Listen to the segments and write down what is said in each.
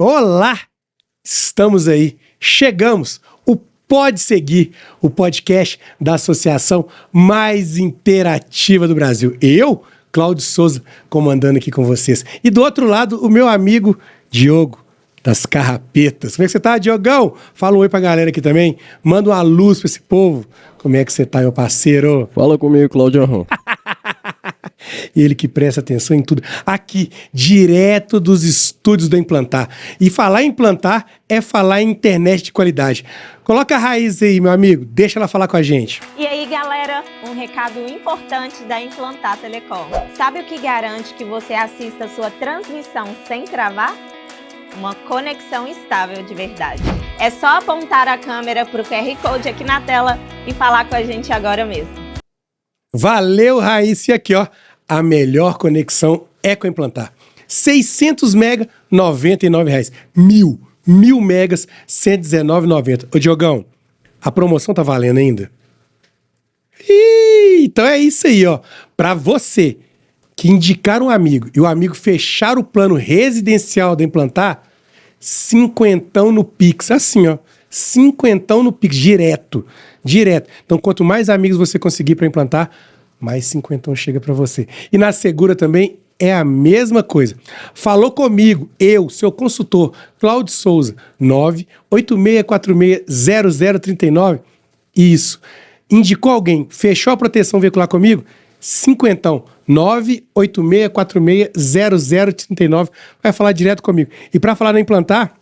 Olá! Estamos aí, chegamos, o Pode Seguir, o podcast da associação mais interativa do Brasil. Eu, Cláudio Souza, comandando aqui com vocês. E do outro lado, o meu amigo Diogo, das Carrapetas. Como é que você tá, Diogão? Fala um oi pra galera aqui também. Manda uma luz pra esse povo. Como é que você tá, meu parceiro? Fala comigo, Cláudio. Ele que presta atenção em tudo. Aqui, direto dos estúdios do Implantar. E falar em implantar é falar em internet de qualidade. Coloca a Raiz aí, meu amigo. Deixa ela falar com a gente. E aí, galera, um recado importante da Implantar Telecom. Sabe o que garante que você assista a sua transmissão sem travar? Uma conexão estável de verdade. É só apontar a câmera para o QR Code aqui na tela e falar com a gente agora mesmo. Valeu, Raiz. E aqui, ó. A melhor conexão é com a Implantar. 600 mega, R$ 99,00. 1.000 megas, R$ 119,90. Ô, Diogão, a promoção tá valendo ainda? Então é isso aí, ó. Pra você que indicar um amigo e o amigo fechar o plano residencial da Implantar, cinquentão no Pix. Assim, ó. Cinquentão no Pix, direto. Então, quanto mais amigos você conseguir para implantar, mais cinquentão chega para você. E na Segura também é a mesma coisa. Falou comigo, eu, seu consultor, Cláudio Souza, 986460039. Isso. Indicou alguém, fechou a proteção veicular comigo? Cinquentão. 986460039. Vai falar direto comigo. E para falar na Implantar,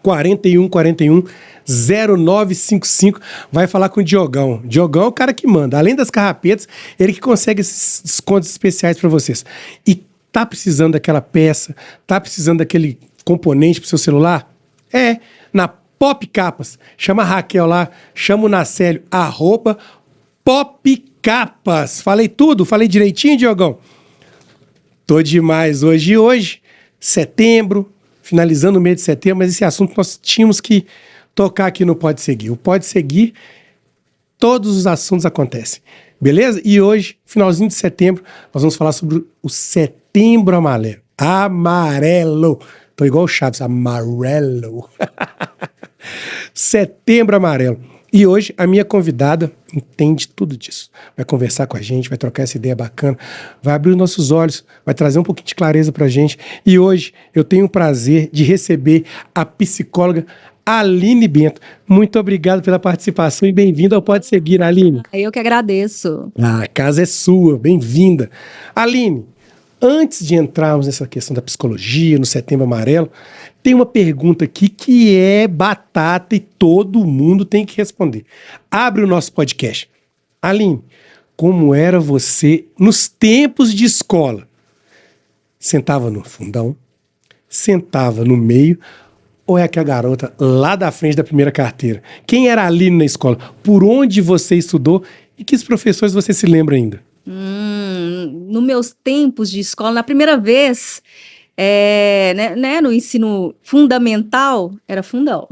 4141-0955, vai falar com o Diogão. Diogão é o cara que manda. Além das carrapetas, ele que consegue esses descontos especiais para vocês. E tá precisando daquela peça, tá precisando daquele componente pro seu celular? É, na Pop Capas. Chama a Raquel lá, chama o Nacélio, @Popcapas. Falei tudo? Falei direitinho, Diogão? Tô demais hoje, setembro, finalizando o mês de setembro, mas esse assunto nós tínhamos que tocar aqui no Pode Seguir. O Pode Seguir, todos os assuntos acontecem, beleza? E hoje, finalzinho de setembro, nós vamos falar sobre o Setembro Amarelo. Amarelo. Tô igual o Chaves, amarelo. Setembro Amarelo. E hoje a minha convidada entende tudo disso. Vai conversar com a gente, vai trocar essa ideia bacana, vai abrir os nossos olhos, vai trazer um pouquinho de clareza pra gente. E hoje eu tenho o prazer de receber a psicóloga Aline Bento. Muito obrigado pela participação e bem-vinda ao Pode Seguir, Aline. Eu que agradeço. A casa é sua, bem-vinda. Aline, antes de entrarmos nessa questão da psicologia, no Setembro Amarelo, tem uma pergunta aqui que é batata e todo mundo tem que responder. Abre o nosso podcast. Aline, como era você nos tempos de escola? Sentava no fundão? Sentava no meio? Ou é aquela garota lá da frente da primeira carteira? Quem era a Aline na escola? Por onde você estudou? E que professores você se lembra ainda? Nos meus tempos de escola, na primeira vez, no ensino fundamental, era fundão.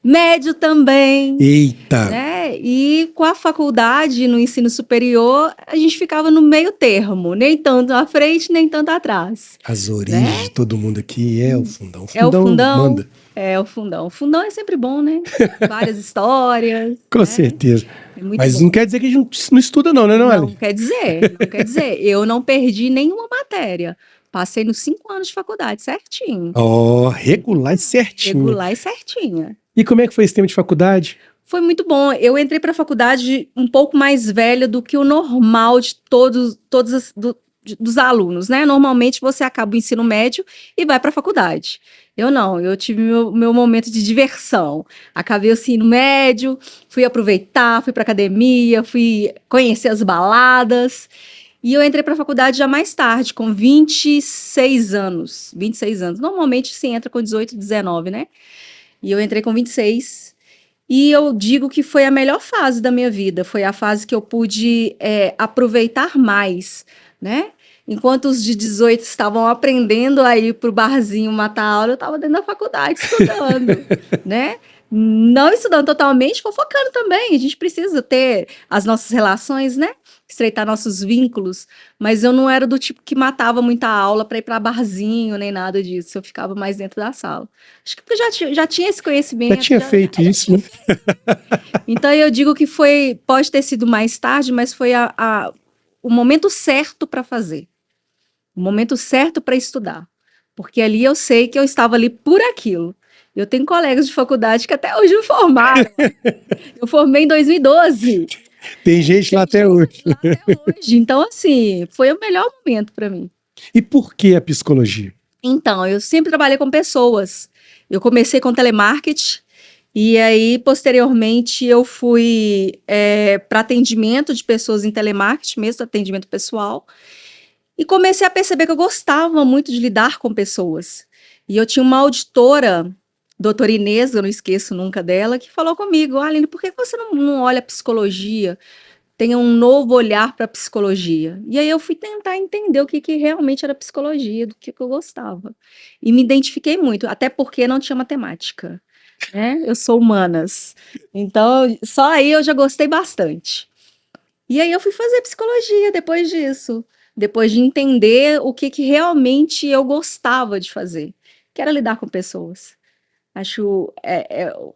Médio também. Eita! Né? E com a faculdade, no ensino superior, a gente ficava no meio termo. Nem tanto à frente, nem tanto atrás. As origens de todo mundo aqui é o fundão. É o fundão? Manda. É o fundão. O fundão é sempre bom, né? Várias histórias. Com certeza. É muito Mas bom. não quer dizer que a gente não estuda não, né, Não Ali? quer dizer. Eu não perdi nenhuma matéria. Passei nos 5 anos de faculdade, certinho. Regular e certinho. Regular e certinha. E como é que foi esse tempo de faculdade? Foi muito bom. Eu entrei para a faculdade um pouco mais velha do que o normal de dos alunos, né? Normalmente você acaba o ensino médio e vai para a faculdade. Eu não, eu tive meu momento de diversão. Acabei o ensino médio, fui aproveitar, fui para academia, fui conhecer as baladas. E eu entrei para a faculdade já mais tarde, com 26 anos. 26 anos. Normalmente se entra com 18, 19, né? E eu entrei com 26. E eu digo que foi a melhor fase da minha vida, foi a fase que eu pude aproveitar mais, né? Enquanto os de 18 estavam aprendendo a ir para o barzinho matar aula, eu estava dentro da faculdade estudando, né? Não estudando totalmente, fofocando também. A gente precisa ter as nossas relações, né? Estreitar nossos vínculos, mas eu não era do tipo que matava muita aula para ir para barzinho, nem nada disso. Eu ficava mais dentro da sala. Acho que porque já tinha esse conhecimento. Já tinha feito isso, né? Então eu digo que pode ter sido mais tarde, mas foi o momento certo para fazer. O momento certo para estudar. Porque ali eu sei que eu estava ali por aquilo. Eu tenho colegas de faculdade que até hoje não formaram. Eu formei em 2012. Tem gente lá até hoje. Então, assim, foi o melhor momento para mim. E por que a psicologia? Então, eu sempre trabalhei com pessoas. Eu comecei com telemarketing e aí, posteriormente, eu fui para atendimento de pessoas em telemarketing, mesmo atendimento pessoal, e comecei a perceber que eu gostava muito de lidar com pessoas. E eu tinha uma auditora, doutora Inês, eu não esqueço nunca dela, que falou comigo: Aline, por que você não olha a psicologia? Tenha um novo olhar para a psicologia. E aí eu fui tentar entender o que realmente era psicologia, do que eu gostava. E me identifiquei muito, até porque não tinha matemática, né? Eu sou humanas. Então, só aí eu já gostei bastante. E aí eu fui fazer psicologia depois disso, depois de entender o que realmente eu gostava de fazer, que era lidar com pessoas. Acho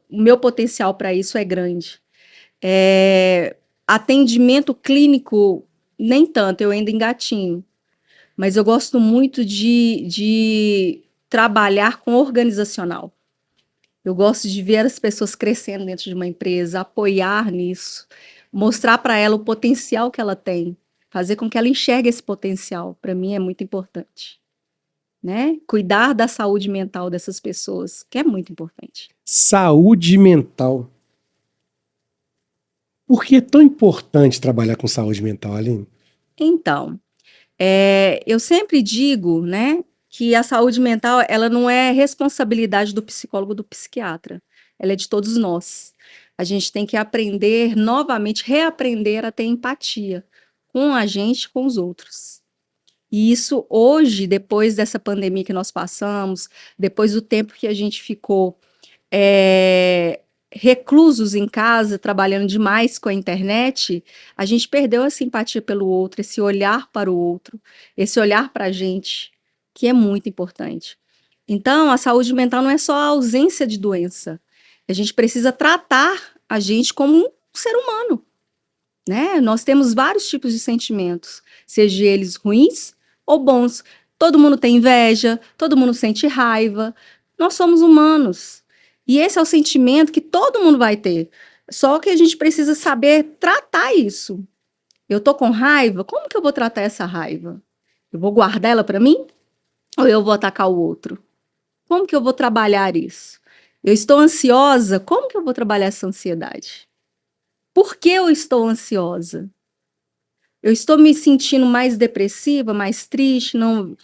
o meu potencial para isso é grande. Atendimento clínico, nem tanto, eu ainda engatinho. Mas eu gosto muito de trabalhar com organizacional. Eu gosto de ver as pessoas crescendo dentro de uma empresa, apoiar nisso, mostrar para ela o potencial que ela tem, fazer com que ela enxergue esse potencial. Para mim é muito importante. Né? Cuidar da saúde mental dessas pessoas, que é muito importante. Saúde mental. Por que é tão importante trabalhar com saúde mental, Aline? Então, eu sempre digo, né, que a saúde mental, ela não é responsabilidade do psicólogo, do psiquiatra. Ela é de todos nós. A gente tem que aprender novamente, reaprender a ter empatia com a gente, com os outros. E isso hoje, depois dessa pandemia que nós passamos, depois do tempo que a gente ficou reclusos em casa, trabalhando demais com a internet, a gente perdeu a simpatia pelo outro, esse olhar para o outro, esse olhar para a gente, que é muito importante. Então, a saúde mental não é só a ausência de doença. A gente precisa tratar a gente como um ser humano, né? Nós temos vários tipos de sentimentos, seja eles ruins ou bons. Todo mundo tem inveja, todo mundo sente raiva. Nós somos humanos. E esse é o sentimento que todo mundo vai ter. Só que a gente precisa saber tratar isso. Eu tô com raiva, como que eu vou tratar essa raiva? Eu vou guardar ela para mim? Ou eu vou atacar o outro? Como que eu vou trabalhar isso? Eu estou ansiosa, como que eu vou trabalhar essa ansiedade? Por que eu estou ansiosa? Eu estou me sentindo mais depressiva, mais triste, não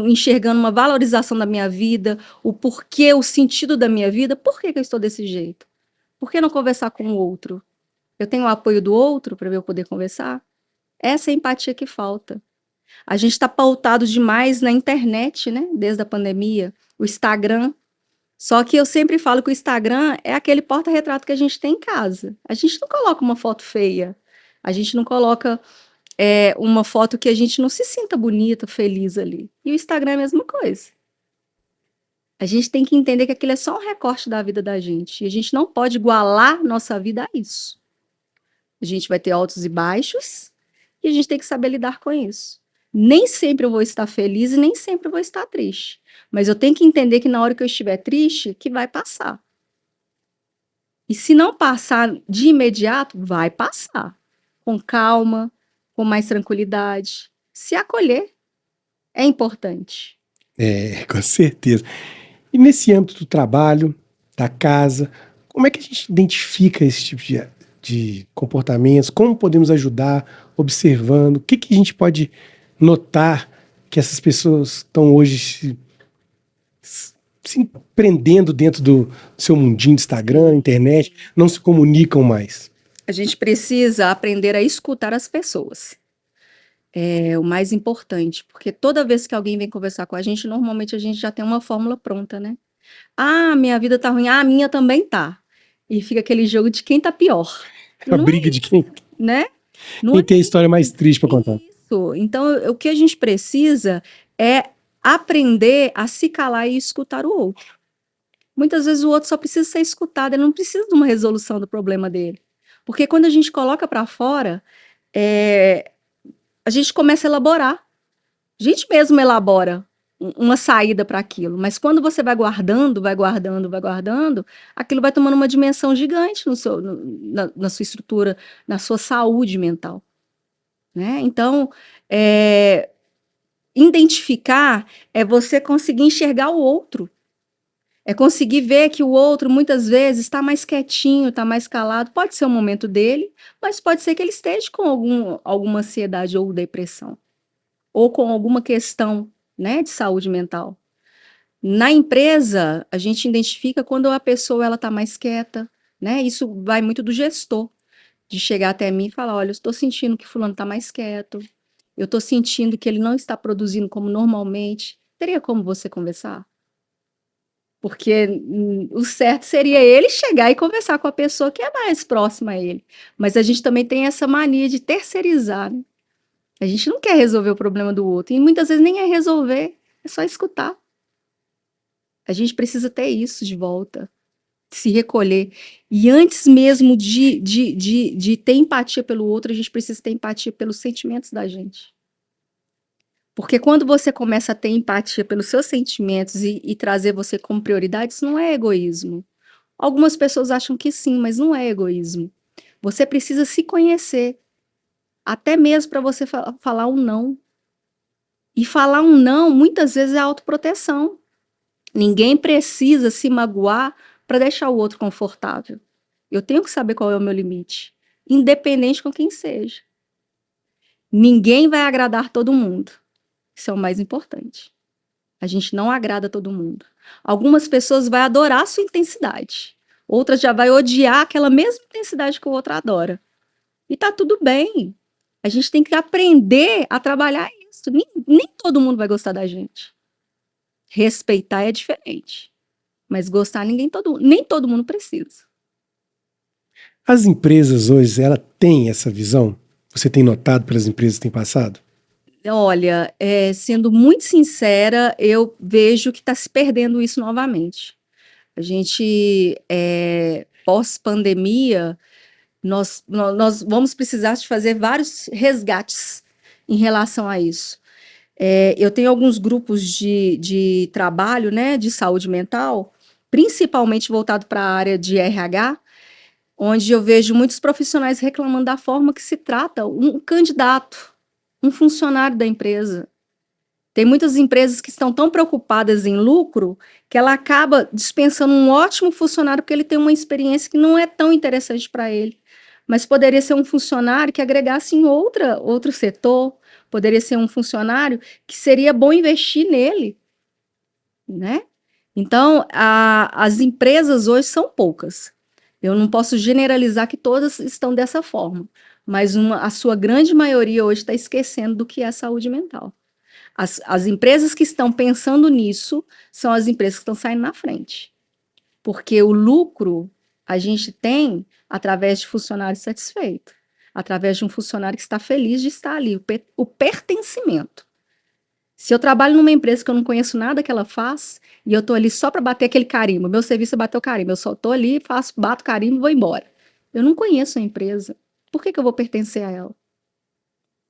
enxergando uma valorização da minha vida, o porquê, o sentido da minha vida. Por que eu estou desse jeito? Por que não conversar com o outro? Eu tenho o apoio do outro para eu poder conversar? Essa é a empatia que falta. A gente está pautado demais na internet, né? Desde a pandemia, o Instagram. Só que eu sempre falo que o Instagram é aquele porta-retrato que a gente tem em casa. A gente não coloca uma foto feia. A gente não coloca uma foto que a gente não se sinta bonita, feliz ali. E o Instagram é a mesma coisa. A gente tem que entender que aquilo é só um recorte da vida da gente. E a gente não pode igualar nossa vida a isso. A gente vai ter altos e baixos e a gente tem que saber lidar com isso. Nem sempre eu vou estar feliz e nem sempre eu vou estar triste. Mas eu tenho que entender que na hora que eu estiver triste, que vai passar. E se não passar de imediato, vai passar. Com calma, com mais tranquilidade. Se acolher é importante. Com certeza. E nesse âmbito do trabalho, da casa, como é que a gente identifica esse tipo de comportamentos? Como podemos ajudar, observando? O que a gente pode notar que essas pessoas estão hoje se prendendo dentro do seu mundinho de Instagram, internet, não se comunicam mais? A gente precisa aprender a escutar as pessoas. É o mais importante, porque toda vez que alguém vem conversar com a gente, normalmente a gente já tem uma fórmula pronta, né? Ah, minha vida tá ruim. Ah, a minha também tá. E fica aquele jogo de quem tá pior. A Não briga é, de quem né? Não tem a história mais triste para contar. isso. Então, o que a gente precisa é aprender a se calar e escutar o outro. Muitas vezes o outro só precisa ser escutado, ele não precisa de uma resolução do problema dele. Porque quando a gente coloca para fora, a gente começa a elaborar. A gente mesmo elabora uma saída para aquilo, mas quando você vai guardando, vai guardando, vai guardando, aquilo vai tomando uma dimensão gigante na sua estrutura, na sua saúde mental, né? Então, identificar é você conseguir enxergar o outro, é conseguir ver que o outro muitas vezes está mais quietinho, está mais calado, pode ser o momento dele, mas pode ser que ele esteja com alguma ansiedade ou depressão, ou com alguma questão, né, de saúde mental. Na empresa, a gente identifica quando a pessoa ela está mais quieta, né? Isso vai muito do gestor, de chegar até mim e falar, olha, eu estou sentindo que fulano está mais quieto, eu estou sentindo que ele não está produzindo como normalmente. Teria como você conversar? Porque o certo seria ele chegar e conversar com a pessoa que é mais próxima a ele. Mas a gente também tem essa mania de terceirizar, né? A gente não quer resolver o problema do outro. E muitas vezes nem é resolver, é só escutar. A gente precisa ter isso de volta, se recolher. E antes mesmo de ter empatia pelo outro, a gente precisa ter empatia pelos sentimentos da gente. Porque quando você começa a ter empatia pelos seus sentimentos e trazer você como prioridade, isso não é egoísmo. Algumas pessoas acham que sim, mas não é egoísmo. Você precisa se conhecer, até mesmo para você falar um não. E falar um não, muitas vezes, é autoproteção. Ninguém precisa se magoar para deixar o outro confortável. Eu tenho que saber qual é o meu limite, independente com quem seja. Ninguém vai agradar todo mundo. Isso é o mais importante. A gente não agrada todo mundo. Algumas pessoas vão adorar a sua intensidade. Outras já vai odiar aquela mesma intensidade que o outro adora. E tá tudo bem. A gente tem que aprender a trabalhar isso. Nem todo mundo vai gostar da gente. Respeitar é diferente. Mas gostar nem todo mundo precisa. As empresas hoje, ela tem essa visão? Você tem notado pelas empresas que têm passado? Olha, sendo muito sincera, eu vejo que está se perdendo isso novamente. A gente, pós-pandemia, nós vamos precisar de fazer vários resgates em relação a isso. Eu tenho alguns grupos de trabalho, né, de saúde mental, principalmente voltado para a área de RH, onde eu vejo muitos profissionais reclamando da forma que se trata um candidato, um funcionário da empresa. Tem muitas empresas que estão tão preocupadas em lucro que ela acaba dispensando um ótimo funcionário porque ele tem uma experiência que não é tão interessante para ele. Mas poderia ser um funcionário que agregasse em outro setor, poderia ser um funcionário que seria bom investir nele, né? Então, as empresas hoje são poucas. Eu não posso generalizar que todas estão dessa forma, mas a sua grande maioria hoje está esquecendo do que é saúde mental. As empresas que estão pensando nisso são as empresas que estão saindo na frente. Porque o lucro a gente tem através de funcionário satisfeito, através de um funcionário que está feliz de estar ali, o pertencimento. Se eu trabalho numa empresa que eu não conheço nada que ela faz, e eu estou ali só para bater aquele carimbo, meu serviço é bater o carimbo, eu só estou ali, bato o carimbo e vou embora. Eu não conheço a empresa. Por que eu vou pertencer a ela?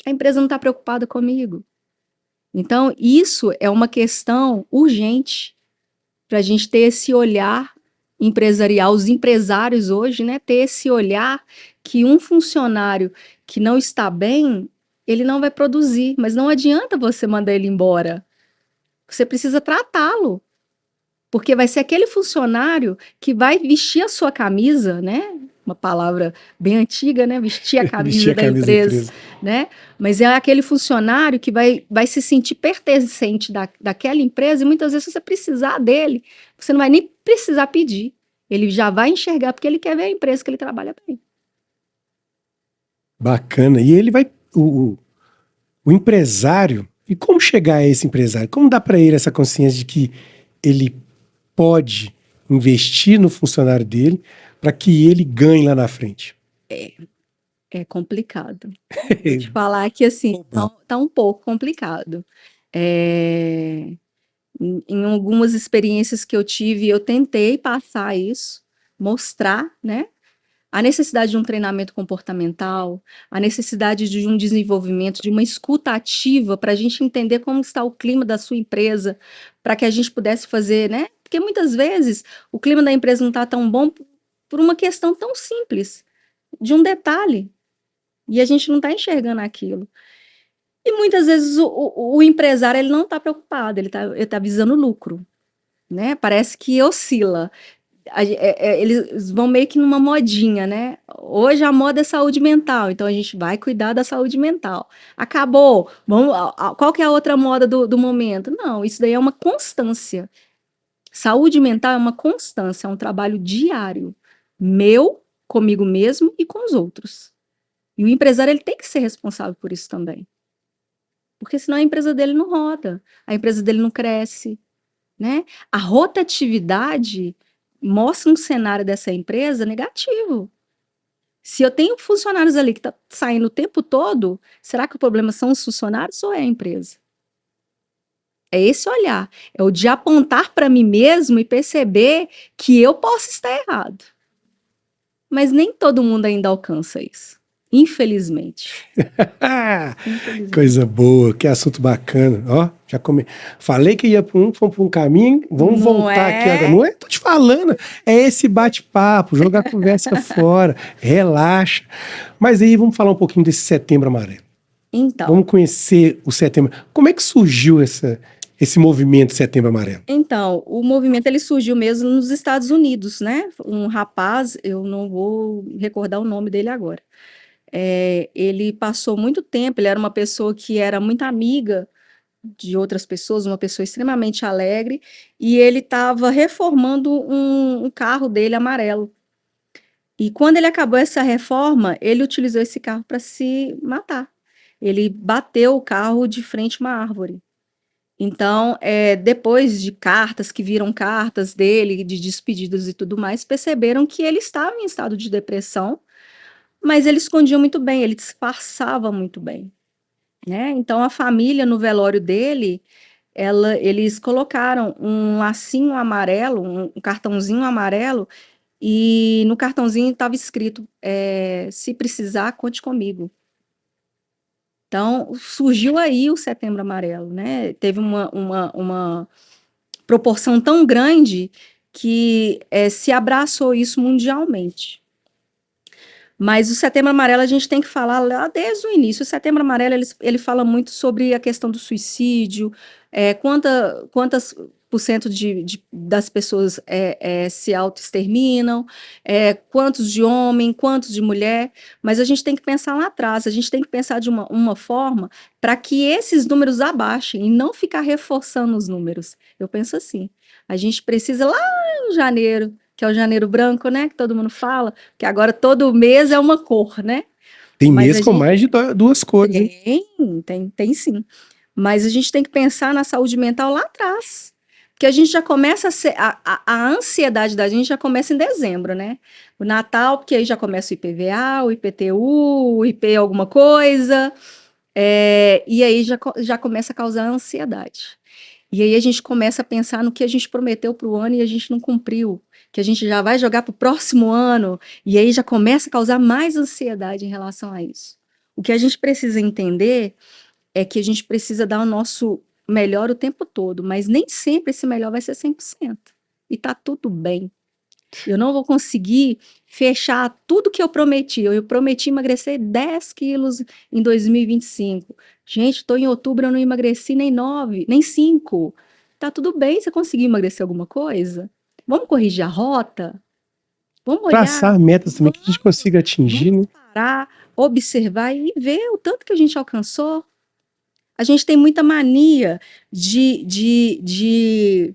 A empresa não está preocupada comigo. Então, isso é uma questão urgente para a gente ter esse olhar empresarial, os empresários hoje, né, ter esse olhar que um funcionário que não está bem, ele não vai produzir, mas não adianta você mandar ele embora. Você precisa tratá-lo, porque vai ser aquele funcionário que vai vestir a sua camisa, né, uma palavra bem antiga, né? Vestir a Vestir camisa a da camisa da empresa, empresa. né? Mas é aquele funcionário que vai se sentir pertencente daquela empresa e muitas vezes se você precisar dele, você não vai nem precisar pedir. Ele já vai enxergar porque ele quer ver a empresa que ele trabalha bem. Bacana. E ele vai. O empresário. E como chegar a esse empresário? Como dá para ele essa consciência de que ele pode investir no funcionário dele para que ele ganhe lá na frente? É complicado. Vou te falar que assim, tá um pouco complicado. Em algumas experiências que eu tive, eu tentei passar isso, mostrar, né? A necessidade de um treinamento comportamental, a necessidade de um desenvolvimento, de uma escuta ativa para a gente entender como está o clima da sua empresa, para que a gente pudesse fazer, né? Porque muitas vezes o clima da empresa não está tão bom por uma questão tão simples, de um detalhe, e a gente não está enxergando aquilo. E muitas vezes o empresário ele não está preocupado, ele tá visando lucro, né? Parece que oscila. Eles vão meio que numa modinha, né? Hoje a moda é saúde mental, então a gente vai cuidar da saúde mental. Acabou, qual que é a outra moda do momento? Não, isso daí é uma constância. Saúde mental é uma constância, é um trabalho diário, meu, comigo mesmo e com os outros. E o empresário ele tem que ser responsável por isso também. Porque senão a empresa dele não roda, a empresa dele não cresce, né? A rotatividade mostra um cenário dessa empresa negativo. Se eu tenho funcionários ali que tá saindo o tempo todo, será que o problema são os funcionários ou é a empresa? É esse olhar, é o de apontar para mim mesmo e perceber que eu posso estar errado. Mas nem todo mundo ainda alcança isso, infelizmente. Infelizmente. Coisa boa, que assunto bacana. Ó, falei que ia fomos para um caminho, vamos Não voltar aqui é? agora. Não é? Tô te falando, é esse bate-papo, jogar a conversa fora, relaxa. Mas aí vamos falar um pouquinho desse Setembro Amarelo. Então, Vamos conhecer o Setembro. Como é que surgiu esse movimento Setembro Amarelo? Então, o movimento ele surgiu mesmo nos Estados Unidos, né? Um rapaz, eu não vou recordar o nome dele agora. Ele passou muito tempo, ele era uma pessoa que era muito amiga de outras pessoas, uma pessoa extremamente alegre, e ele estava reformando um carro dele amarelo. E quando ele acabou essa reforma, ele utilizou esse carro para se matar. Ele bateu o carro de frente a uma árvore. Então, depois de cartas que viram cartas dele, de despedidas e tudo mais, perceberam que ele estava em estado de depressão, mas ele escondia muito bem, ele disfarçava muito bem, né? Então, a família, no velório dele, eles colocaram um lacinho amarelo, um cartãozinho amarelo, e no cartãozinho estava escrito, se precisar, conte comigo. Então, surgiu aí o Setembro Amarelo, né? Teve uma proporção tão grande que se abraçou isso mundialmente. Mas o Setembro Amarelo a gente tem que falar lá desde o início. O Setembro Amarelo ele fala muito sobre a questão do suicídio, quantas por cento das pessoas se autoexterminam, quantos de homem, quantos de mulher, mas a gente tem que pensar lá atrás, a gente tem que pensar de uma forma para que esses números abaixem e não ficar reforçando os números. Eu penso assim, a gente precisa lá em janeiro, que é o janeiro branco, né, que todo mundo fala, que agora todo mês é uma cor, né? Tem mês com mais de duas cores, hein? Tem sim. Mas a gente tem que pensar na saúde mental lá atrás. Porque a gente já começa a ansiedade da gente já começa em dezembro, né? O Natal, porque aí já começa o IPVA, o IPTU, o IP alguma coisa, e aí já começa a causar ansiedade. E aí a gente começa a pensar no que a gente prometeu para o ano e a gente não cumpriu, que a gente já vai jogar para o próximo ano, e aí já começa a causar mais ansiedade em relação a isso. O que a gente precisa entender é que a gente precisa dar o nosso melhor o tempo todo, mas nem sempre esse melhor vai ser 100%. E tá tudo bem. Eu não vou conseguir fechar tudo que eu prometi. Eu prometi emagrecer 10 quilos em 2025. Gente, estou em outubro, eu não emagreci nem 9, nem 5. Tá tudo bem, você conseguiu emagrecer alguma coisa? Vamos corrigir a rota? Vamos olhar, Traçar metas também que a gente consiga atingir, né? vamos parar, observar e ver o tanto que a gente alcançou. A gente tem muita mania de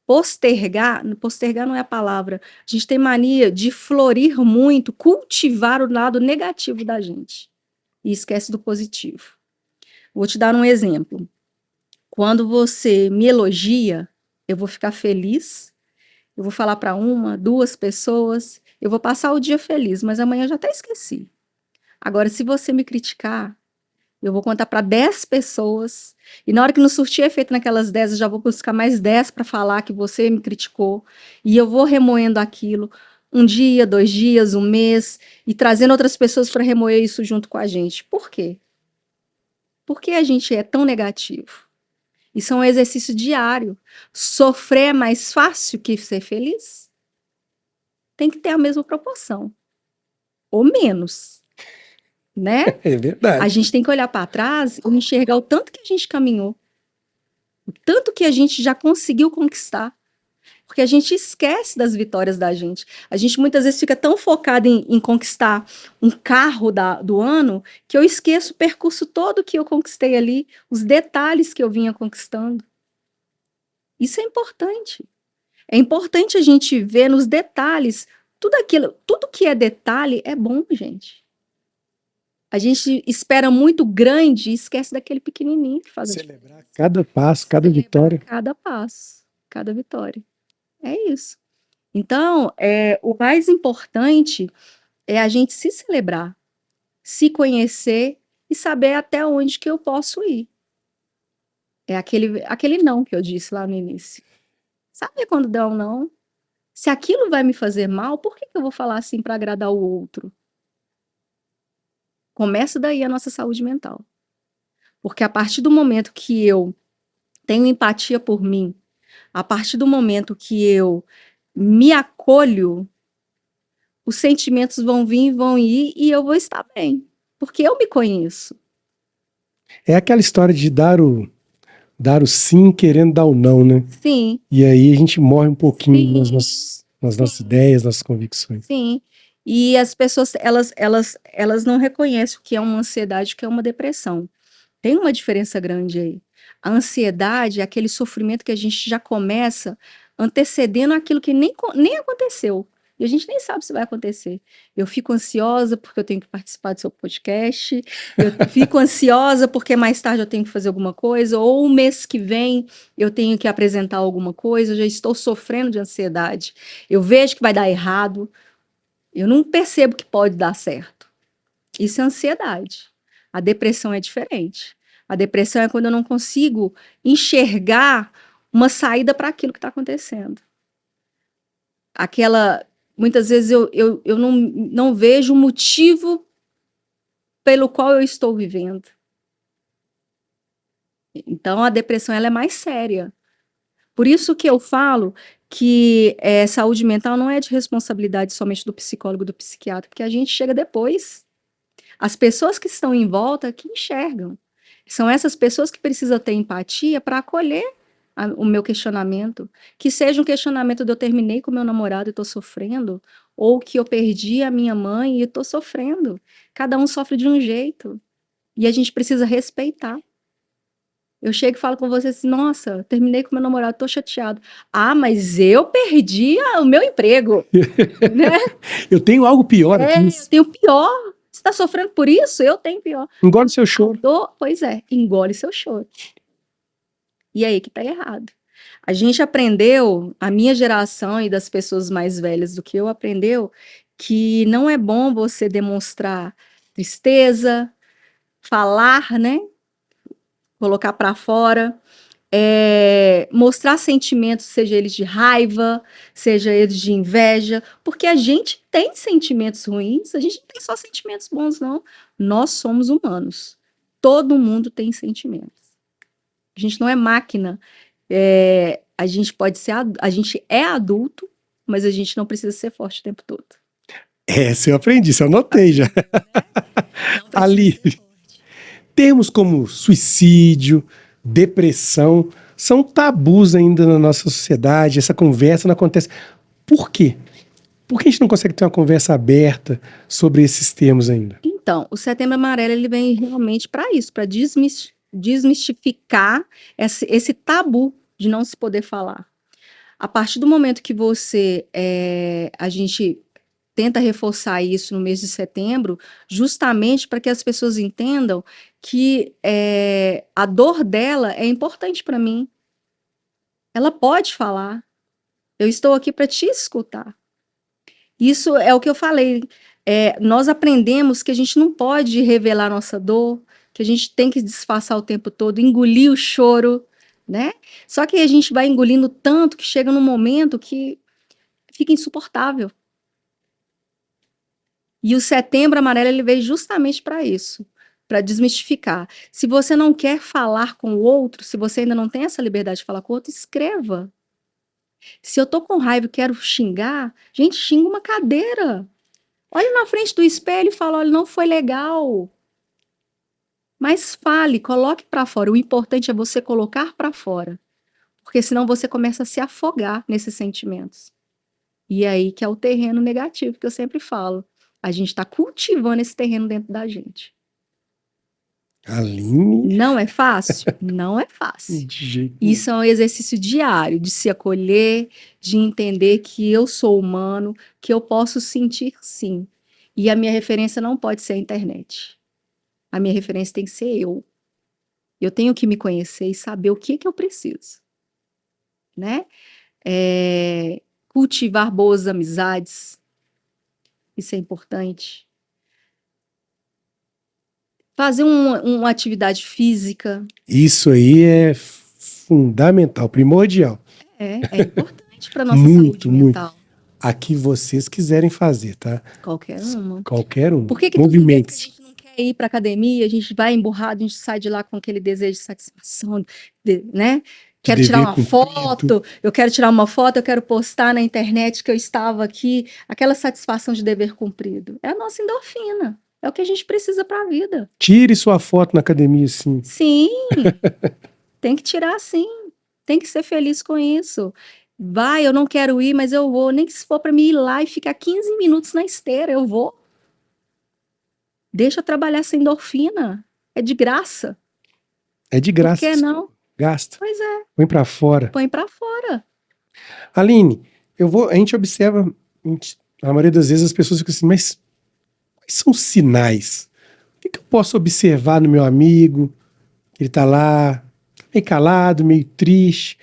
postergar não é a palavra, a gente tem mania de florir muito, cultivar o lado negativo da gente e esquece do positivo. Vou te dar um exemplo. Quando você me elogia, eu vou ficar feliz, eu vou falar para uma, duas pessoas, eu vou passar o dia feliz, mas amanhã eu já até esqueci. Agora, se você me criticar, eu vou contar para 10 pessoas, e na hora que não surtir efeito naquelas 10, eu já vou buscar mais 10 para falar que você me criticou, e eu vou remoendo aquilo um dia, 2 dias, um mês, e trazendo outras pessoas para remoer isso junto com a gente. Por quê? Por que a gente é tão negativo? Isso é um exercício diário. Sofrer é mais fácil que ser feliz? Tem que ter a mesma proporção, ou menos, né? É A verdade. gente tem que olhar para trás e enxergar o tanto que a gente caminhou, o tanto que a gente já conseguiu conquistar, porque a gente esquece das vitórias da gente. A gente muitas vezes fica tão focado em conquistar um carro do ano que eu esqueço o percurso todo que eu conquistei ali, os detalhes que eu vinha conquistando. Isso é importante. É importante a gente ver nos detalhes tudo aquilo, tudo que é detalhe é bom, gente. A gente espera muito grande e esquece daquele pequenininho que faz a diferença. Celebrar cada passo, cada vitória. Cada passo, cada vitória. É isso. Então, o mais importante é a gente se celebrar, se conhecer e saber até onde que eu posso ir. É aquele não que eu disse lá no início. Sabe quando dá um não? Se aquilo vai me fazer mal, por que eu vou falar assim para agradar o outro? Começa daí a nossa saúde mental. Porque a partir do momento que eu tenho empatia por mim, a partir do momento que eu me acolho, os sentimentos vão vir, vão ir e eu vou estar bem. Porque eu me conheço. É aquela história de dar o sim querendo dar o não, né? Sim. E aí a gente morre um pouquinho Sim. nas nossas ideias, nas convicções. Sim. E as pessoas, elas não reconhecem o que é uma ansiedade, o que é uma depressão. Tem uma diferença grande aí. A ansiedade é aquele sofrimento que a gente já começa antecedendo aquilo que nem aconteceu. E a gente nem sabe se vai acontecer. Eu fico ansiosa porque eu tenho que participar do seu podcast, eu fico ansiosa porque mais tarde eu tenho que fazer alguma coisa, ou o mês que vem eu tenho que apresentar alguma coisa, eu já estou sofrendo de ansiedade. Eu vejo que vai dar errado, eu não percebo que pode dar certo. Isso é ansiedade. A depressão é diferente. A depressão é quando eu não consigo enxergar uma saída para aquilo que está acontecendo. Muitas vezes eu não vejo o motivo pelo qual eu estou vivendo. Então, a depressão ela é mais séria. Por isso que eu falo que saúde mental não é de responsabilidade somente do psicólogo, do psiquiatra, porque a gente chega depois. As pessoas que estão em volta que enxergam. São essas pessoas que precisam ter empatia para acolher o meu questionamento. Que seja um questionamento de eu terminei com meu namorado e estou sofrendo, ou que eu perdi a minha mãe e estou sofrendo. Cada um sofre de um jeito. E a gente precisa respeitar. Eu chego e falo com você assim, nossa, terminei com meu namorado, estou chateado. Ah, mas eu perdi o meu emprego. Né? Eu tenho algo pior aqui. Eu tenho pior. Você está sofrendo por isso? Eu tenho pior. Engole seu choro. Pois é, engole seu choro. E aí que está errado. A gente aprendeu, a minha geração e das pessoas mais velhas do que eu aprendeu, que não é bom você demonstrar tristeza, falar, né? Colocar para fora, mostrar sentimentos, seja eles de raiva, seja eles de inveja, porque a gente tem sentimentos ruins, a gente não tem só sentimentos bons, não. Nós somos humanos. Todo mundo tem sentimentos. A gente não é máquina. A gente é adulto, mas a gente não precisa ser forte o tempo todo. Essa eu aprendi, isso eu anotei já. Ali. Termos como suicídio, depressão, são tabus ainda na nossa sociedade, essa conversa não acontece. Por quê? Por que a gente não consegue ter uma conversa aberta sobre esses termos ainda? Então, o Setembro Amarelo ele vem realmente para isso, para desmistificar esse tabu de não se poder falar. A partir do momento que a gente tenta reforçar isso no mês de setembro, justamente para que as pessoas entendam que a dor dela é importante para mim. Ela pode falar. Eu estou aqui para te escutar. Isso é o que eu falei. Nós aprendemos que a gente não pode revelar nossa dor, que a gente tem que disfarçar o tempo todo, engolir o choro, né? Só que a gente vai engolindo tanto que chega num momento que fica insuportável. E o Setembro Amarelo ele veio justamente para isso, para desmistificar. Se você não quer falar com o outro, se você ainda não tem essa liberdade de falar com o outro, escreva. Se eu tô com raiva e quero xingar, gente, xinga uma cadeira. Olhe na frente do espelho e fala, olha, não foi legal. Mas fale, coloque para fora. O importante é você colocar para fora. Porque senão você começa a se afogar nesses sentimentos. E aí que é o terreno negativo que eu sempre falo. A gente está cultivando esse terreno dentro da gente. Aline? Não é fácil? Não é fácil. De jeito nenhum. Isso é um exercício diário de se acolher, de entender que eu sou humano, que eu posso sentir sim. E a minha referência não pode ser a internet. A minha referência tem que ser eu. Eu tenho que me conhecer e saber o que eu preciso. Né? Cultivar boas amizades. Isso é importante. Fazer uma atividade física. Isso aí é fundamental, primordial. É importante para nossa Muito, saúde mental. A que vocês quiserem fazer, tá? Qualquer uma. Qualquer um. Por que toda vez que a Movimentos. gente não quer ir para academia, a gente vai emburrado, a gente sai de lá com aquele desejo de satisfação, né? Quero tirar uma foto, eu quero tirar uma foto, eu quero postar na internet que eu estava aqui. Aquela satisfação de dever cumprido. É a nossa endorfina. É o que a gente precisa para a vida. Tire sua foto na academia, sim. Sim. Tem que tirar, sim. Tem que ser feliz com isso. Vai, eu não quero ir, mas eu vou. Nem que se for para mim ir lá e ficar 15 minutos na esteira, eu vou. Deixa eu trabalhar essa endorfina. É de graça. É de graça. Por que não? Gasta. Pois é. Põe pra fora. Põe para fora. Aline, a gente observa, a maioria das vezes as pessoas ficam assim, mas quais são os sinais? O que eu posso observar no meu amigo? Ele tá lá, meio calado, meio triste.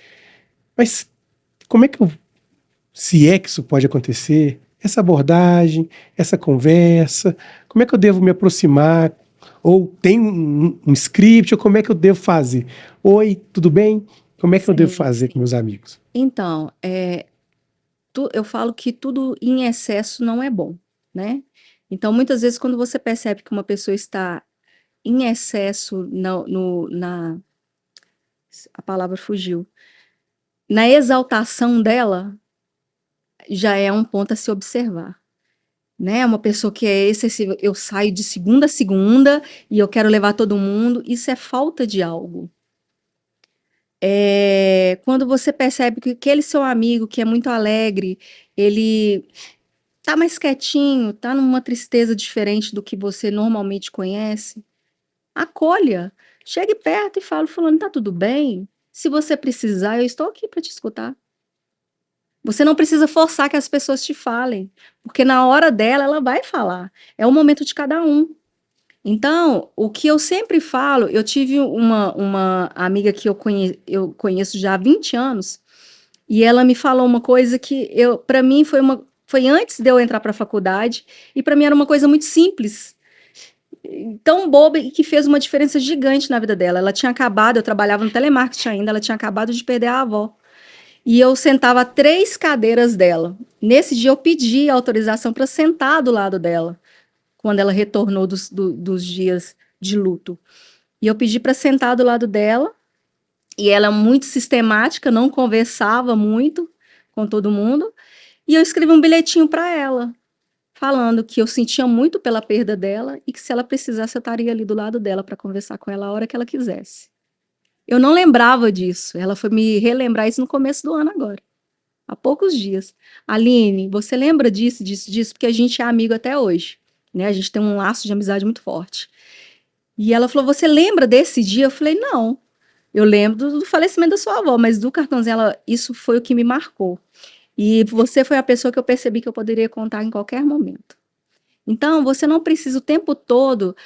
Mas como é que se é que isso pode acontecer? Essa abordagem, essa conversa, como é que eu devo me aproximar? Ou tem um script, ou como é que eu devo fazer? Oi, tudo bem? Como é que eu devo fazer com meus amigos? Então, eu falo que tudo em excesso não é bom, né? Então, muitas vezes, quando você percebe que uma pessoa está em excesso a palavra fugiu, na exaltação dela, já é um ponto a se observar. Né? Uma pessoa que é excessiva, eu saio de segunda a segunda e eu quero levar todo mundo, isso é falta de algo. Quando você percebe que aquele seu amigo que é muito alegre, ele tá mais quietinho, tá numa tristeza diferente do que você normalmente conhece, acolha, chegue perto e fale, fulano, tá tudo bem? Se você precisar, eu estou aqui para te escutar. Você não precisa forçar que as pessoas te falem, porque na hora dela, ela vai falar. É o momento de cada um. Então, o que eu sempre falo, eu tive uma amiga que eu conheço já há 20 anos, e ela me falou uma coisa que para mim foi antes de eu entrar para a faculdade, e para mim era uma coisa muito simples, tão boba e que fez uma diferença gigante na vida dela. Ela tinha acabado, eu trabalhava no telemarketing ainda, ela tinha acabado de perder a avó. E eu sentava 3 cadeiras dela. Nesse dia eu pedi autorização para sentar do lado dela, quando ela retornou dos dias de luto. E eu pedi para sentar do lado dela, e ela muito sistemática, não conversava muito com todo mundo, e eu escrevi um bilhetinho para ela, falando que eu sentia muito pela perda dela, e que se ela precisasse eu estaria ali do lado dela para conversar com ela a hora que ela quisesse. Eu não lembrava disso. Ela foi me relembrar isso no começo do ano agora. Há poucos dias. Aline, você lembra disso, disso, disso? Porque a gente é amigo até hoje, né? A gente tem um laço de amizade muito forte. E ela falou, você lembra desse dia? Eu falei, não. Eu lembro do falecimento da sua avó, mas do cartãozinho, isso foi o que me marcou. E você foi a pessoa que eu percebi que eu poderia contar em qualquer momento. Então, você não precisa o tempo todo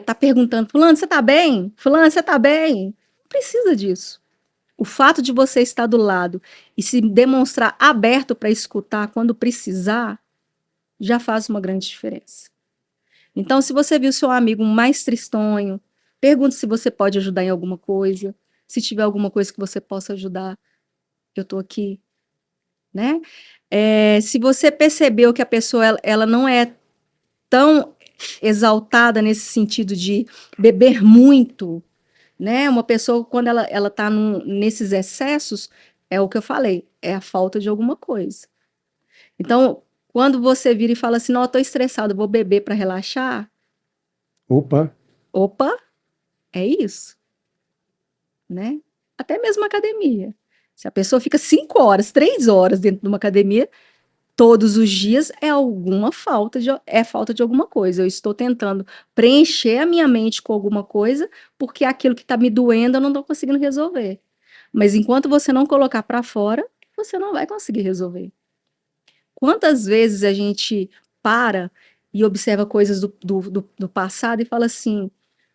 tá perguntando, fulano, você tá bem? Fulano, você tá bem? Não precisa disso. O fato de você estar do lado e se demonstrar aberto para escutar quando precisar, já faz uma grande diferença. Então, se você viu seu amigo mais tristonho, pergunte se você pode ajudar em alguma coisa. Se tiver alguma coisa que você possa ajudar, eu estou aqui, né? Se você percebeu que a pessoa ela não é tão exaltada nesse sentido de beber muito, né? Uma pessoa, quando ela está nesses excessos, é o que eu falei, é a falta de alguma coisa. Então, quando você vira e fala assim, não, eu estou estressado, vou beber para relaxar. Opa, é isso, né? Até mesmo academia. Se a pessoa fica 5 horas, 3 horas dentro de uma academia, todos os dias é falta de alguma coisa. Eu estou tentando preencher a minha mente com alguma coisa, porque aquilo que está me doendo eu não estou conseguindo resolver. Mas enquanto você não colocar para fora, você não vai conseguir resolver. Quantas vezes a gente para e observa coisas do passado e fala assim,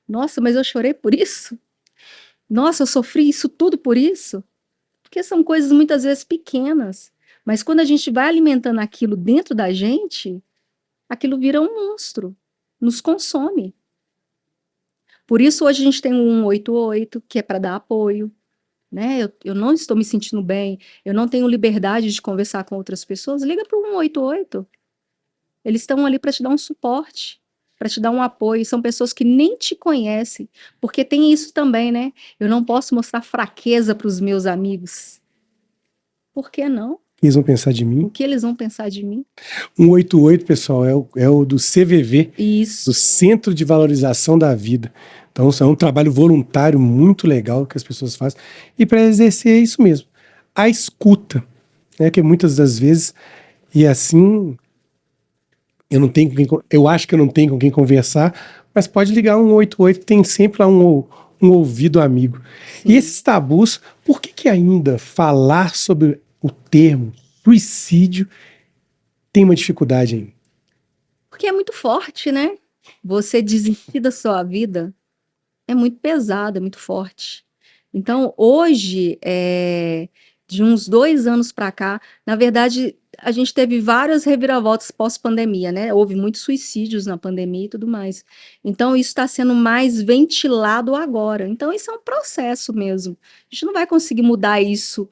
nossa, mas eu chorei por isso? Nossa, eu sofri isso tudo por isso? Porque são coisas muitas vezes pequenas. Mas quando a gente vai alimentando aquilo dentro da gente, aquilo vira um monstro, nos consome. Por isso hoje a gente tem um 188, que é para dar apoio, né? Eu não estou me sentindo bem, eu não tenho liberdade de conversar com outras pessoas, liga para o 188. Eles estão ali para te dar um suporte, para te dar um apoio. São pessoas que nem te conhecem, porque tem isso também, né? Eu não posso mostrar fraqueza para os meus amigos. Por que não? Eles vão pensar de mim? O que eles vão pensar de mim? 188, pessoal, é o do CVV, Isso. do Centro de Valorização da Vida. Então, é um trabalho voluntário muito legal que as pessoas fazem. E para exercer é isso mesmo, a escuta, né? Que muitas das vezes, e assim, eu acho que eu não tenho com quem conversar, mas pode ligar 188, tem sempre lá um ouvido amigo. Sim. E esses tabus, por que ainda falar sobre o termo suicídio tem uma dificuldade ainda? Porque é muito forte, né? Você desistir da sua vida é muito pesado, é muito forte. Então, hoje, de uns 2 anos para cá, na verdade, a gente teve várias reviravoltas pós-pandemia, né? Houve muitos suicídios na pandemia e tudo mais. Então, isso está sendo mais ventilado agora. Então, isso é um processo mesmo. A gente não vai conseguir mudar isso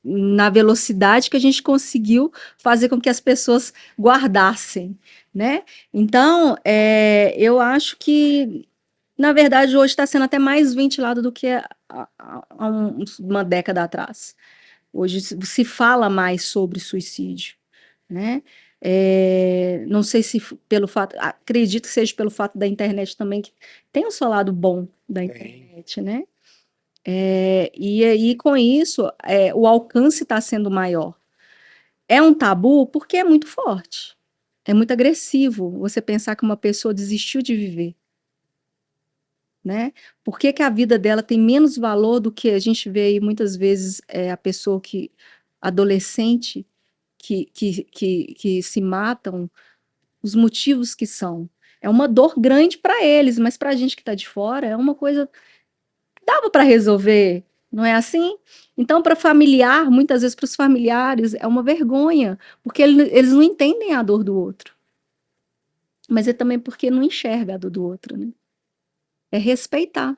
na velocidade que a gente conseguiu fazer com que as pessoas guardassem, né? Então, eu acho que, na verdade, hoje está sendo até mais ventilado do que uma década atrás. Hoje se fala mais sobre suicídio, né? Não sei se pelo fato, acredito que seja pelo fato da internet também, que tem o seu lado bom da internet, né? E aí, com isso, o alcance está sendo maior. É um tabu porque é muito forte, é muito agressivo você pensar que uma pessoa desistiu de viver, né? Por que a vida dela tem menos valor do que a gente vê aí muitas vezes a pessoa adolescente que se matam, os motivos que são. É uma dor grande para eles, mas para a gente que está de fora é uma coisa dava para resolver, não é assim? Então, para familiar, muitas vezes para os familiares, é uma vergonha, porque eles não entendem a dor do outro. Mas é também porque não enxerga a dor do outro, né? É respeitar.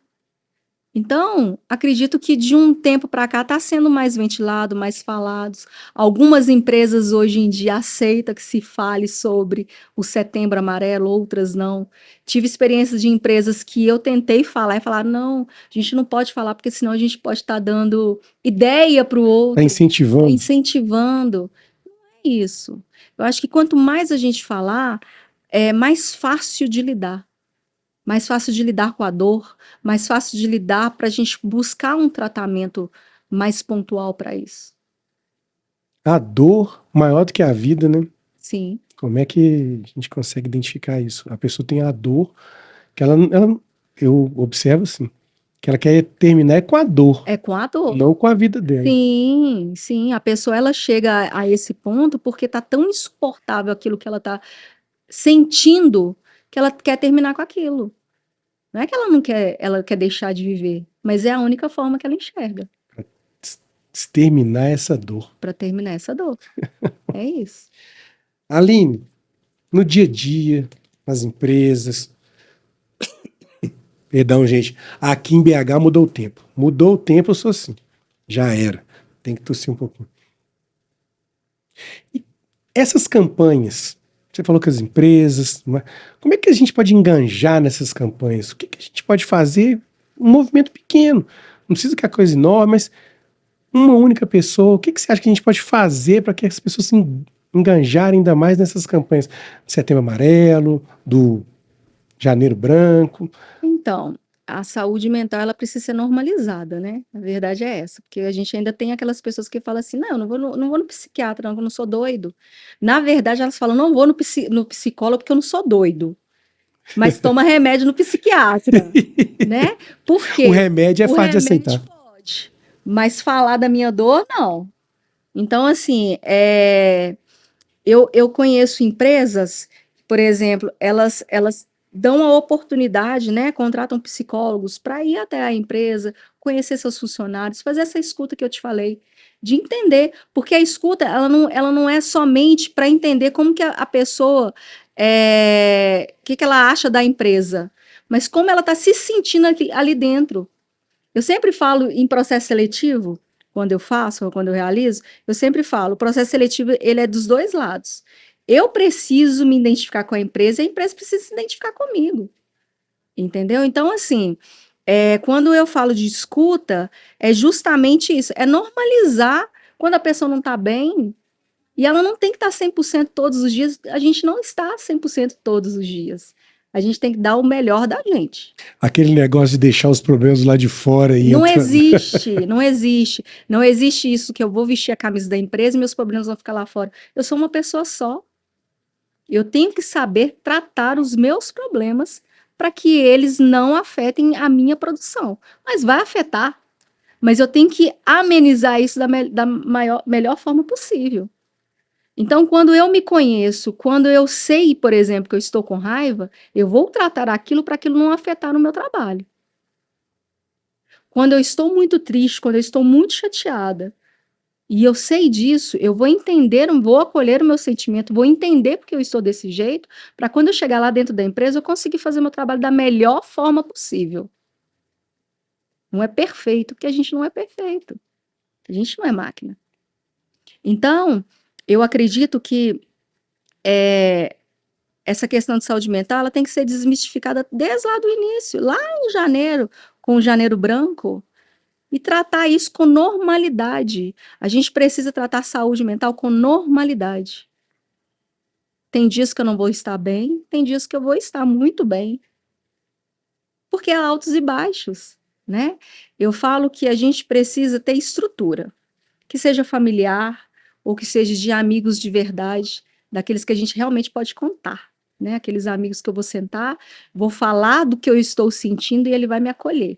Então, acredito que de um tempo para cá está sendo mais ventilado, mais falado. Algumas empresas hoje em dia aceitam que se fale sobre o Setembro Amarelo, outras não. Tive experiências de empresas que eu tentei falar e falaram, não, a gente não pode falar, porque senão a gente pode estar dando ideia para o outro. Está incentivando. Tá incentivando. Não é isso. Eu acho que quanto mais a gente falar, é mais fácil de lidar. Mais fácil de lidar com a dor, mais fácil de lidar para a gente buscar um tratamento mais pontual para isso. A dor maior do que a vida, né? Sim. Como é que a gente consegue identificar isso? A pessoa tem a dor que eu observo assim, que ela quer terminar com a dor, É com a dor. não com a vida dela. Sim, sim. A pessoa ela chega a esse ponto porque tá tão insuportável aquilo que ela tá sentindo que ela quer terminar com aquilo. Não é que ela não quer, ela quer deixar de viver, mas é a única forma que ela enxerga Exterminar essa dor. para terminar essa dor. É isso. Aline, no dia a dia, nas empresas, perdão, gente, aqui em BH mudou o tempo. Mudou o tempo, eu sou assim. Já era. Tem que tossir um pouquinho. E essas campanhas, você falou que as empresas, como é que a gente pode enganjar nessas campanhas? O que a gente pode fazer? Um movimento pequeno. Não precisa que a coisa enorme, mas uma única pessoa. O que você acha que a gente pode fazer para que as pessoas se enganjarem ainda mais nessas campanhas? Do Setembro Amarelo, do Janeiro Branco. Então, a saúde mental ela precisa ser normalizada, né? A verdade é essa, porque a gente ainda tem aquelas pessoas que falam assim, não, eu não vou no psiquiatra, não, eu não sou doido. Na verdade, elas falam, não vou no psicólogo porque eu não sou doido. Mas toma remédio no psiquiatra, né? Por quê? O remédio é O fácil de remédio aceitar. pode, mas falar da minha dor, não. Então, assim, eu conheço empresas, por exemplo, elas dão a oportunidade, né? Contratam psicólogos para ir até a empresa, conhecer seus funcionários, fazer essa escuta que eu te falei, de entender, porque a escuta ela não é somente para entender como que a pessoa que ela acha da empresa, mas como ela está se sentindo ali dentro. Eu sempre falo em processo seletivo, quando eu faço ou quando eu realizo, eu sempre falo, o processo seletivo ele é dos dois lados. Eu preciso me identificar com a empresa precisa se identificar comigo. Entendeu? Então, assim, quando eu falo de escuta, é justamente isso, é normalizar quando a pessoa não está bem, e ela não tem que estar 100% todos os dias, a gente não está 100% todos os dias. A gente tem que dar o melhor da gente. Aquele negócio de deixar os problemas lá de fora e Não entrar... existe, não existe. Não existe isso que eu vou vestir a camisa da empresa e meus problemas vão ficar lá fora. Eu sou uma pessoa só. Eu tenho que saber tratar os meus problemas para que eles não afetem a minha produção. Mas vai afetar. Mas eu tenho que amenizar isso da melhor forma possível. Então, quando eu me conheço, quando eu sei, por exemplo, que eu estou com raiva, eu vou tratar aquilo para aquilo não afetar no meu trabalho. Quando eu estou muito triste, quando eu estou muito chateada, e eu sei disso, eu vou entender, vou acolher o meu sentimento, vou entender porque eu estou desse jeito, para quando eu chegar lá dentro da empresa, eu conseguir fazer meu trabalho da melhor forma possível. Não é perfeito, porque a gente não é perfeito. A gente não é máquina. Então, eu acredito que essa questão de saúde mental ela tem que ser desmistificada desde lá do início, lá em janeiro, com o Janeiro Branco, e tratar isso com normalidade. A gente precisa tratar a saúde mental com normalidade. Tem dias que eu não vou estar bem, tem dias que eu vou estar muito bem. Porque há altos e baixos, né? Eu falo que a gente precisa ter estrutura, que seja familiar ou que seja de amigos de verdade, daqueles que a gente realmente pode contar, né? Aqueles amigos que eu vou sentar, vou falar do que eu estou sentindo e ele vai me acolher.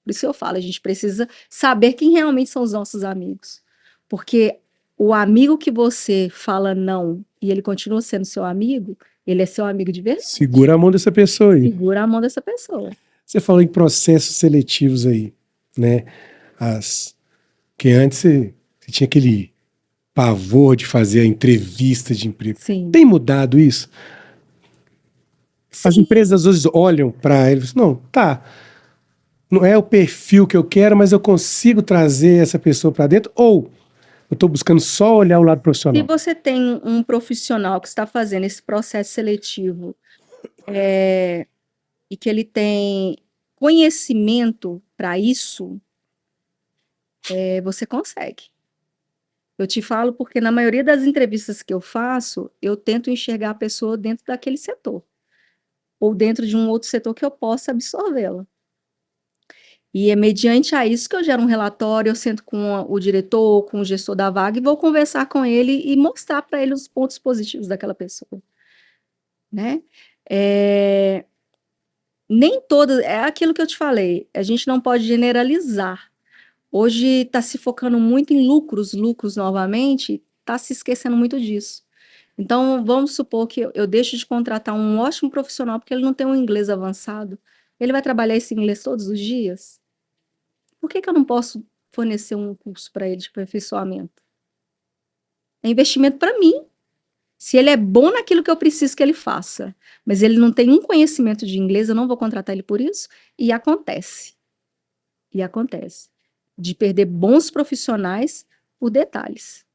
Por isso eu falo, a gente precisa saber quem realmente são os nossos amigos. Porque o amigo que você fala não e ele continua sendo seu amigo, ele é seu amigo de verdade. Segura a mão dessa pessoa aí. Segura a mão dessa pessoa. Você falou em processos seletivos aí, né? Que antes você tinha aquele pavor de fazer a entrevista de emprego. Sim. Tem mudado isso? Sim. As empresas hoje olham para eles, não, tá, não é o perfil que eu quero, mas eu consigo trazer essa pessoa para dentro, ou eu estou buscando só olhar o lado profissional? Se você tem um profissional que está fazendo esse processo seletivo e que ele tem conhecimento para isso, você consegue. Eu te falo porque na maioria das entrevistas que eu faço, eu tento enxergar a pessoa dentro daquele setor ou dentro de um outro setor que eu possa absorvê-la. E é mediante a isso que eu gero um relatório, eu sento com o diretor, com o gestor da vaga e vou conversar com ele e mostrar para ele os pontos positivos daquela pessoa, né? É, nem todas, é aquilo que eu te falei, a gente não pode generalizar. Hoje está se focando muito em lucros novamente, está se esquecendo muito disso. Então, vamos supor que eu deixo de contratar um ótimo profissional porque ele não tem um inglês avançado. Ele vai trabalhar esse inglês todos os dias? Por que eu não posso fornecer um curso para ele de aperfeiçoamento? É investimento para mim. Se ele é bom naquilo que eu preciso que ele faça, mas ele não tem um conhecimento de inglês, eu não vou contratar ele por isso. E acontece. E acontece. De perder bons profissionais por detalhes.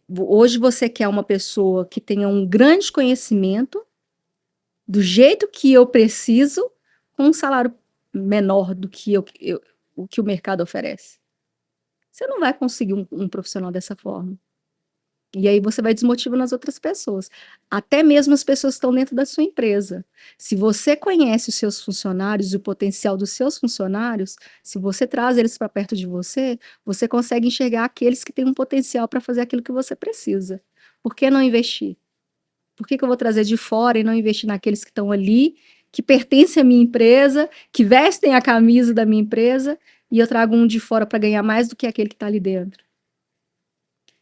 Hoje você quer uma pessoa que tenha um grande conhecimento, do jeito que eu preciso, com um salário menor do que o que o mercado oferece. Você não vai conseguir um profissional dessa forma. E aí você vai desmotivando as outras pessoas. Até mesmo as pessoas que estão dentro da sua empresa. Se você conhece os seus funcionários e o potencial dos seus funcionários, se você traz eles para perto de você, você consegue enxergar aqueles que têm um potencial para fazer aquilo que você precisa. Por que não investir? Por que eu vou trazer de fora e não investir naqueles que estão ali, que pertencem à minha empresa, que vestem a camisa da minha empresa, e eu trago um de fora para ganhar mais do que aquele que está ali dentro?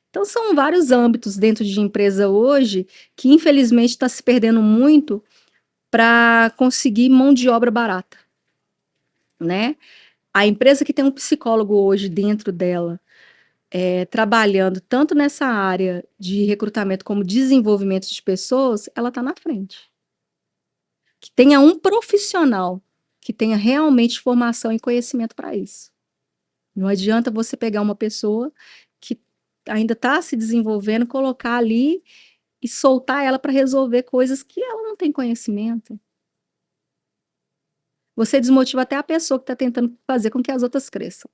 Então, são vários âmbitos dentro de empresa hoje que, infelizmente, está se perdendo muito para conseguir mão de obra barata, né? A empresa que tem um psicólogo hoje dentro dela, trabalhando tanto nessa área de recrutamento como desenvolvimento de pessoas, ela está na frente. Que tenha um profissional que tenha realmente formação e conhecimento para isso. Não adianta você pegar uma pessoa que ainda está se desenvolvendo, colocar ali e soltar ela para resolver coisas que ela não tem conhecimento. Você desmotiva até a pessoa que está tentando fazer com que as outras cresçam.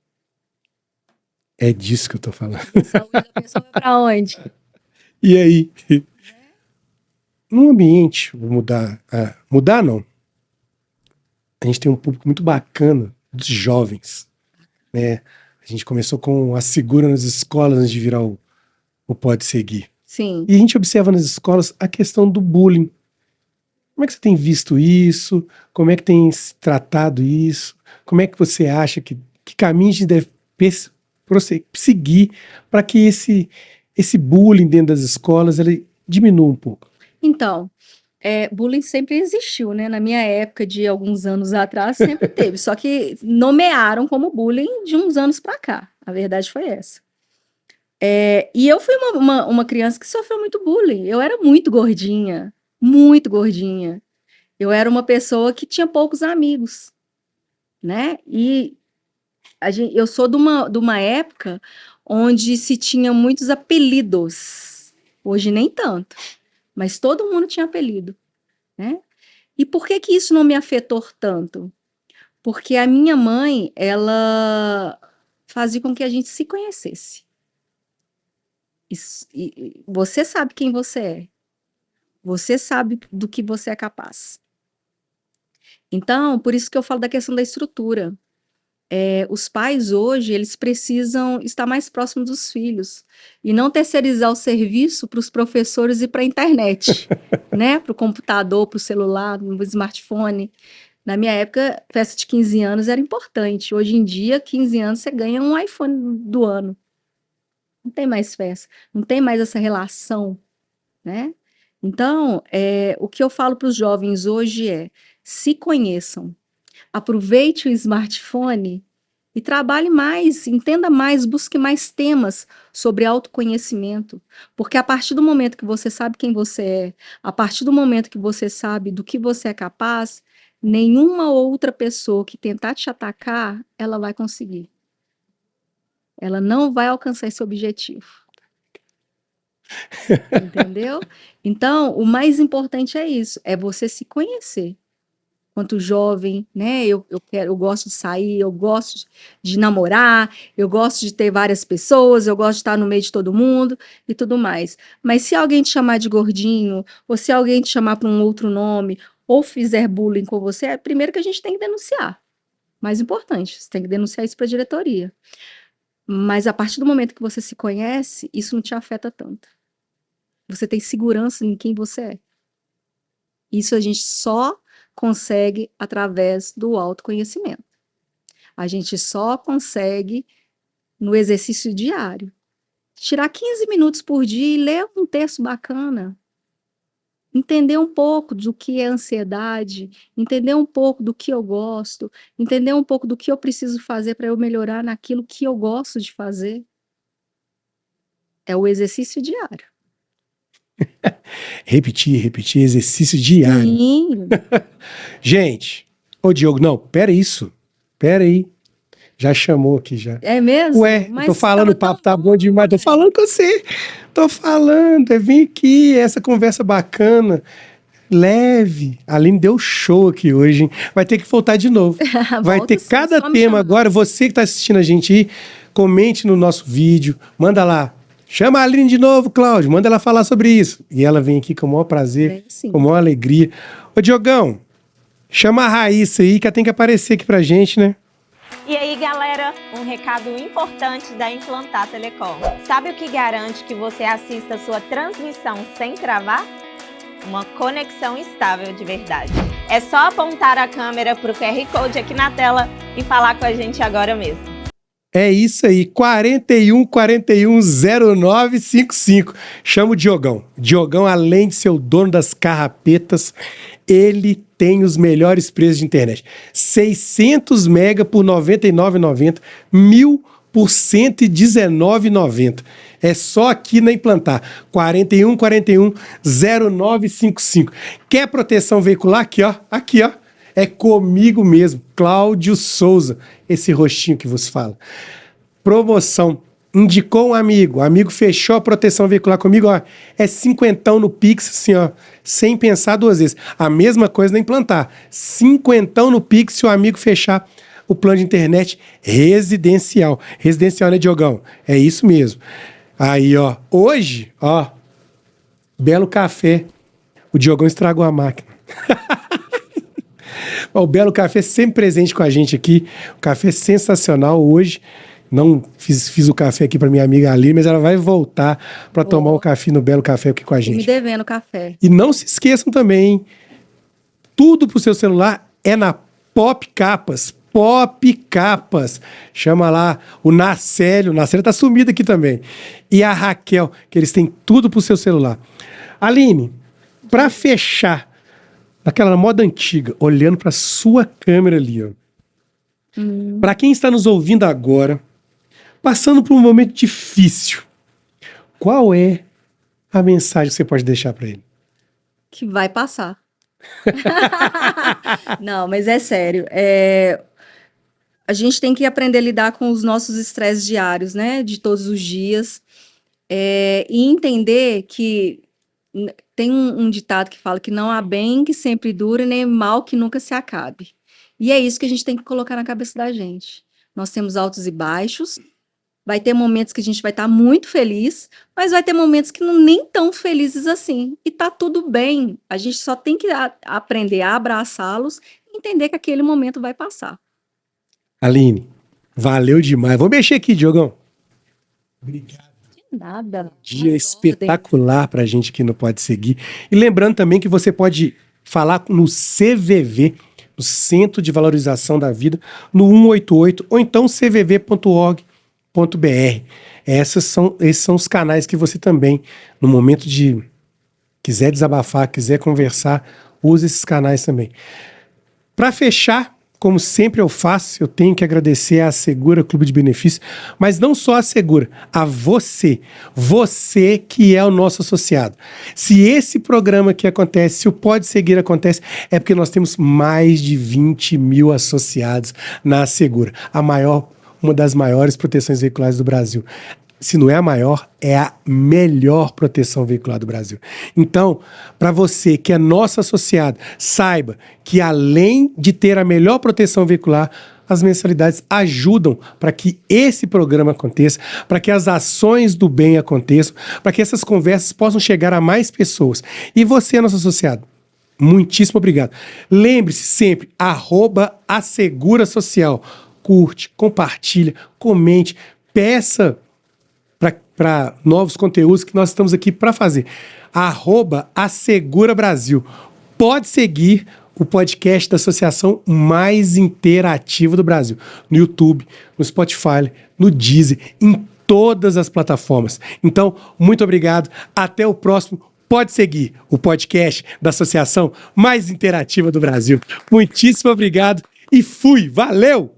É disso que eu tô falando. A saúde da pessoa vai para onde? E aí? Num ambiente, vou mudar. Mudar não. A gente tem um público muito bacana dos jovens, né? A gente começou com a Segura nas escolas antes de virar o Pode Seguir. Sim. E a gente observa nas escolas a questão do bullying. Como é que você tem visto isso? Como é que tem se tratado isso? Como é que você acha que caminho a gente deve seguir para que esse bullying dentro das escolas ele diminua um pouco? Então, bullying sempre existiu, né? Na minha época, de alguns anos atrás, sempre teve. Só que nomearam como bullying de uns anos para cá. A verdade foi essa. E eu fui uma criança que sofreu muito bullying. Eu era muito gordinha. Muito gordinha. Eu era uma pessoa que tinha poucos amigos, né? E eu sou de uma época onde se tinha muitos apelidos. Hoje nem tanto. Mas todo mundo tinha apelido, né? E por que isso não me afetou tanto? Porque a minha mãe, ela fazia com que a gente se conhecesse. E você sabe quem você é. Você sabe do que você é capaz. Então, por isso que eu falo da questão da estrutura. Os pais hoje, eles precisam estar mais próximos dos filhos e não terceirizar o serviço para os professores e para a internet, né? Para o computador, para o celular, para o smartphone. Na minha época, festa de 15 anos era importante. Hoje em dia, 15 anos, você ganha um iPhone do ano. Não tem mais festa, não tem mais essa relação, né? Então, o que eu falo para os jovens hoje se conheçam, aproveite o smartphone e trabalhe mais, entenda mais, busque mais temas sobre autoconhecimento, porque a partir do momento que você sabe quem você é, a partir do momento que você sabe do que você é capaz, nenhuma outra pessoa que tentar te atacar, ela vai conseguir. Ela não vai alcançar esse objetivo. Entendeu? Então, o mais importante é isso, é você se conhecer. Quanto jovem, né? Eu gosto de sair, eu gosto de namorar, eu gosto de ter várias pessoas, eu gosto de estar no meio de todo mundo e tudo mais. Mas se alguém te chamar de gordinho, ou se alguém te chamar por um outro nome, ou fizer bullying com você, primeiro que a gente tem que denunciar. Mais importante, você tem que denunciar isso para a diretoria. Mas a partir do momento que você se conhece, isso não te afeta tanto. Você tem segurança em quem você é. Isso a gente só consegue através do autoconhecimento. A gente só consegue no exercício diário. Tirar 15 minutos por dia e ler um texto bacana. Entender um pouco do que é ansiedade, entender um pouco do que eu gosto, entender um pouco do que eu preciso fazer para eu melhorar naquilo que eu gosto de fazer. É o exercício diário. Repetir, exercício diário. Sim. Gente, ô Diogo, não, pera aí. Já chamou aqui já. É mesmo? Ué, mas tô falando, o papo tá bom demais, tô falando com você. Vem aqui, essa conversa bacana, leve. A Aline deu show aqui hoje, hein? Vai ter que voltar de novo. Vai ter sim, cada tema agora. Você que tá assistindo a gente aí, comente no nosso vídeo, manda lá. Chama a Aline de novo, Cláudio, manda ela falar sobre isso. E ela vem aqui com o maior prazer, com a maior alegria. Ô, Diogão, chama a Raíssa aí, que ela tem que aparecer aqui pra gente, né? E aí, galera, um recado importante da Implantar Telecom. Sabe o que garante que você assista a sua transmissão sem travar? Uma conexão estável de verdade. É só apontar a câmera para o QR Code aqui na tela e falar com a gente agora mesmo. É isso aí, 41410955. Chama o Diogão. Diogão, além de ser o dono das carrapetas, ele tem os melhores preços de internet. 600 mega por R$ 99,90, 1.000 por R$ 119,90. É só aqui na Implantar. 41410955. Quer proteção veicular? Aqui, ó. É comigo mesmo, Cláudio Souza, esse rostinho que vos fala. Promoção, indicou um amigo, o amigo fechou a proteção veicular comigo, ó, é 50 no Pix, assim, ó, sem pensar duas vezes. A mesma coisa na Implantar, 50 no Pix se o amigo fechar o plano de internet residencial. Residencial, né, Diogão? É isso mesmo. Aí, ó, hoje, ó, belo café, o Diogão estragou a máquina. O Belo Café sempre presente com a gente aqui. O café sensacional hoje. Não fiz o café aqui para minha amiga Aline, mas ela vai voltar para tomar o café no Belo Café aqui com a gente. Me devendo café. E não se esqueçam também, hein? Tudo pro seu celular é na Pop Capas. Pop Capas. Chama lá o Nacélio. O Nacélio tá sumido aqui também. E a Raquel, que eles têm tudo pro seu celular. Aline, para fechar, naquela moda antiga, olhando para sua câmera ali, ó. Para quem está nos ouvindo agora, passando por um momento difícil, qual é a mensagem que você pode deixar para ele? Que vai passar. Não, mas é sério. A gente tem que aprender a lidar com os nossos estresses diários, né? De todos os dias. E entender que tem um ditado que fala que não há bem que sempre dure, nem mal que nunca se acabe. E é isso que a gente tem que colocar na cabeça da gente. Nós temos altos e baixos, vai ter momentos que a gente vai estar muito feliz, mas vai ter momentos que não nem tão felizes assim. E tá tudo bem, a gente só tem que aprender a abraçá-los e entender que aquele momento vai passar. Aline, valeu demais. Vou mexer aqui, Diogão. Obrigado. Nada. Dia espetacular pra gente que não pode seguir. E lembrando também que você pode falar no CVV, no Centro de Valorização da Vida, no 188, ou então cvv.org.br. Esses são os canais que você também, no momento de quiser desabafar, quiser conversar, use esses canais também. Para fechar, como sempre eu faço, eu tenho que agradecer à Segura Clube de Benefícios, mas não só a Segura, a você que é o nosso associado. Se esse programa aqui acontece, se o Pode Seguir acontece, é porque nós temos mais de 20 mil associados na Segura, uma das maiores proteções veiculares do Brasil. Se não é a maior, é a melhor proteção veicular do Brasil. Então, para você que é nosso associado, saiba que além de ter a melhor proteção veicular, as mensalidades ajudam para que esse programa aconteça, para que as ações do bem aconteçam, para que essas conversas possam chegar a mais pessoas. E você, nosso associado, Muitíssimo obrigado. Lembre-se sempre, @assegurasocial. Curte, compartilha, comente, peça para novos conteúdos que nós estamos aqui para fazer. @assegurabrasil. Pode seguir o podcast da associação mais interativa do Brasil. No YouTube, no Spotify, no Deezer, em todas as plataformas. Então, muito obrigado. Até o próximo. Pode seguir o podcast da associação mais interativa do Brasil. Muitíssimo obrigado e fui. Valeu!